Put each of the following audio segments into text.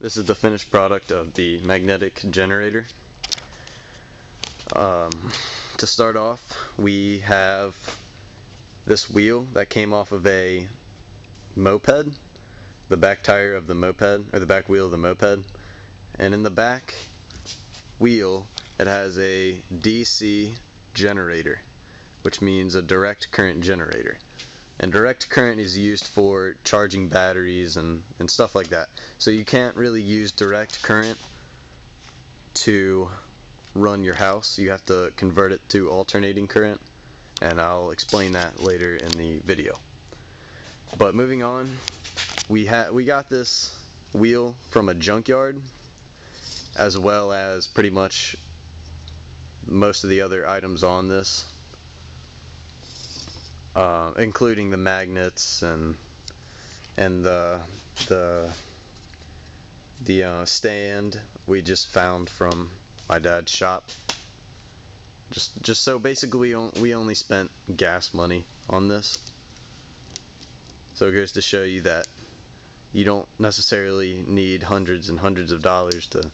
This is the finished product of the magnetic generator. To start off, we have this wheel that came off of a moped, the back tire of the moped, or the back wheel of the moped, and in the back wheel it has a DC generator, which means a direct current generator. And direct current is used for charging batteries and stuff like that. So you can't really use direct current to run your house. You have to convert it to alternating current, and I'll explain that later in the video. But moving on, we got this wheel from a junkyard, as well as pretty much most of the other items on this, including the magnets and the stand we just found from my dad's shop. Just so basically we only spent gas money on this. So it goes to show you that you don't necessarily need hundreds and hundreds of dollars to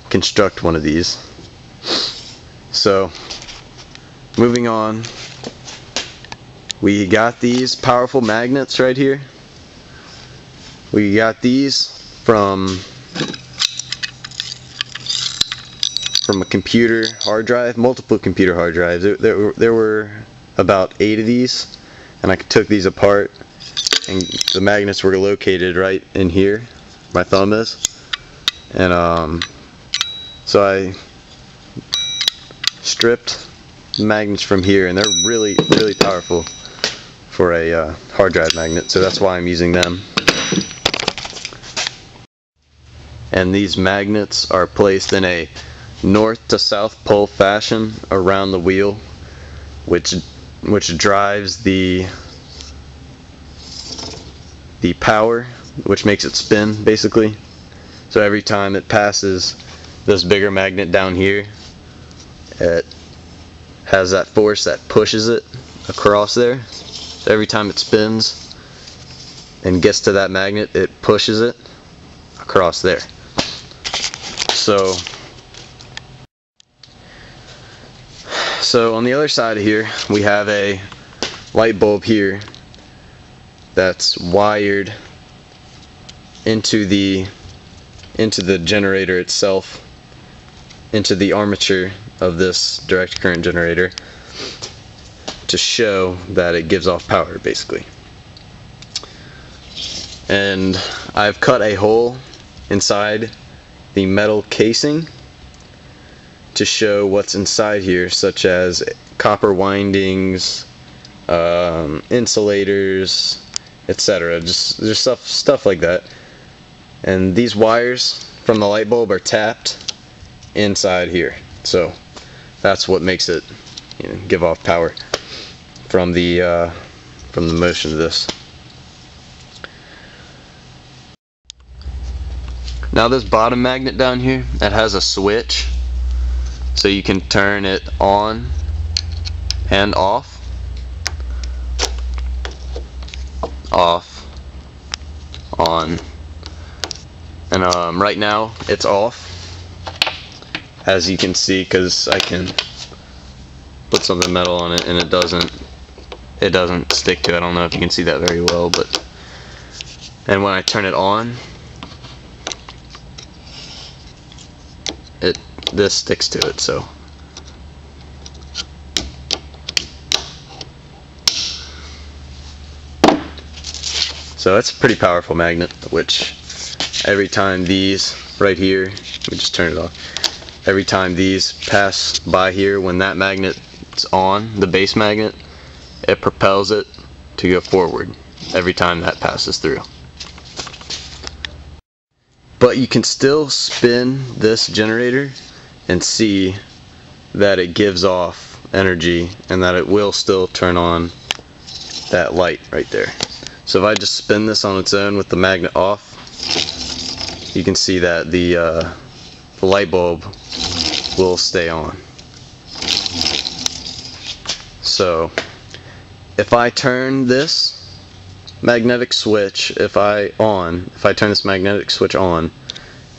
construct one of these. So moving on, we got these powerful magnets right here. We got these from a computer hard drive, multiple computer hard drives. There were about 8 of these, and I took these apart, and the magnets were located right in here, my thumb is, and so I stripped the magnets from here, and they're really powerful for a hard drive magnet, so that's why I'm using them. And these magnets are placed in a north to south pole fashion around the wheel, which drives the power, which makes it spin basically. So every time it passes this bigger magnet down here, it has that force that pushes it across there. So every time it spins and gets to that magnet, it pushes it across there. So on the other side of here, we have a light bulb here that's wired into the generator itself, into the armature of this direct current generator, to show that it gives off power basically. And I've cut a hole inside the metal casing to show what's inside here, such as copper windings, insulators, etc. Just stuff like that. And these wires from the light bulb are tapped inside here, so that's what makes it, give off power from the motion of this. Now this bottom magnet down here, it has a switch, so you can turn it on and off, on, and right now it's off, as you can see, because I can put something metal on it and it doesn't stick to it. I don't know if you can see that very well, but and when I turn it on, this sticks to it. So it's a pretty powerful magnet, which every time these right here, let me just turn it off, every time these pass by here, when that magnet's on, the base magnet, it propels it to go forward every time that passes through. But you can still spin this generator and see that it gives off energy, and that it will still turn on that light right there. So if I just spin this on its own with the magnet off, you can see that the light bulb will stay on. So if I turn this magnetic switch, if I turn this magnetic switch on,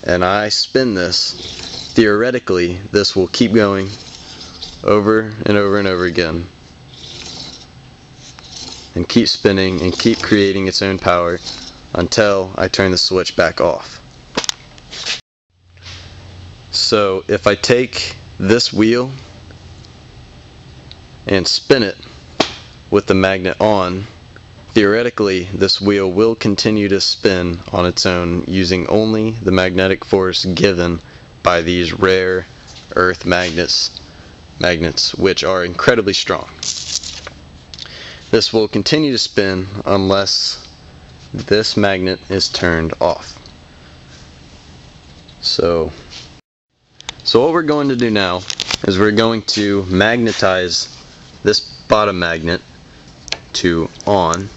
and I spin this, theoretically this will keep going over and over and over again, and keep spinning and keep creating its own power until I turn the switch back off. So if I take this wheel and spin it with the magnet on, theoretically this wheel will continue to spin on its own using only the magnetic force given by these rare earth magnets which are incredibly strong. This will continue to spin unless this magnet is turned off. So what we're going to do now is we're going to magnetize this bottom magnet to on,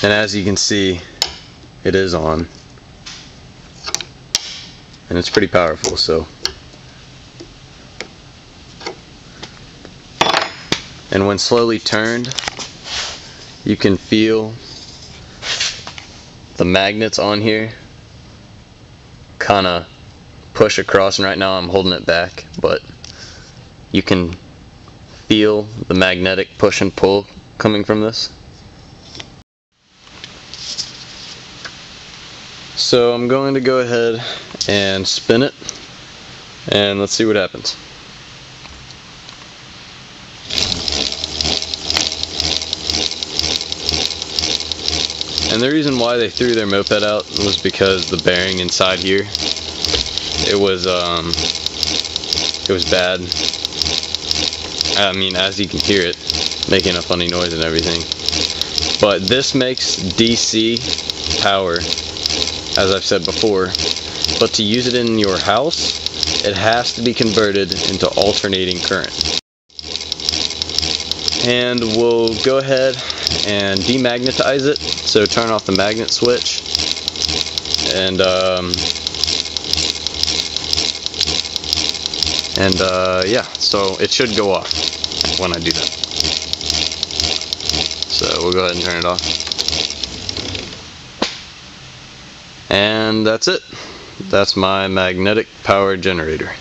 and as you can see, it is on, and it's pretty powerful. So, and when slowly turned, you can feel the magnets on here kind of push across, and right now I'm holding it back, but you can feel the magnetic push and pull coming from this. So I'm going to go ahead and spin it, and let's see what happens. And the reason why they threw their moped out was because the bearing inside here, it was bad. I mean, as you can hear it making a funny noise and everything. But this makes DC power, as I've said before, but to use it in your house, it has to be converted into alternating current. And we'll go ahead and demagnetize it, so turn off the magnet switch, and yeah, so it should go off when I do that. So we'll go ahead and turn it off. And that's it. That's my magnetic power generator.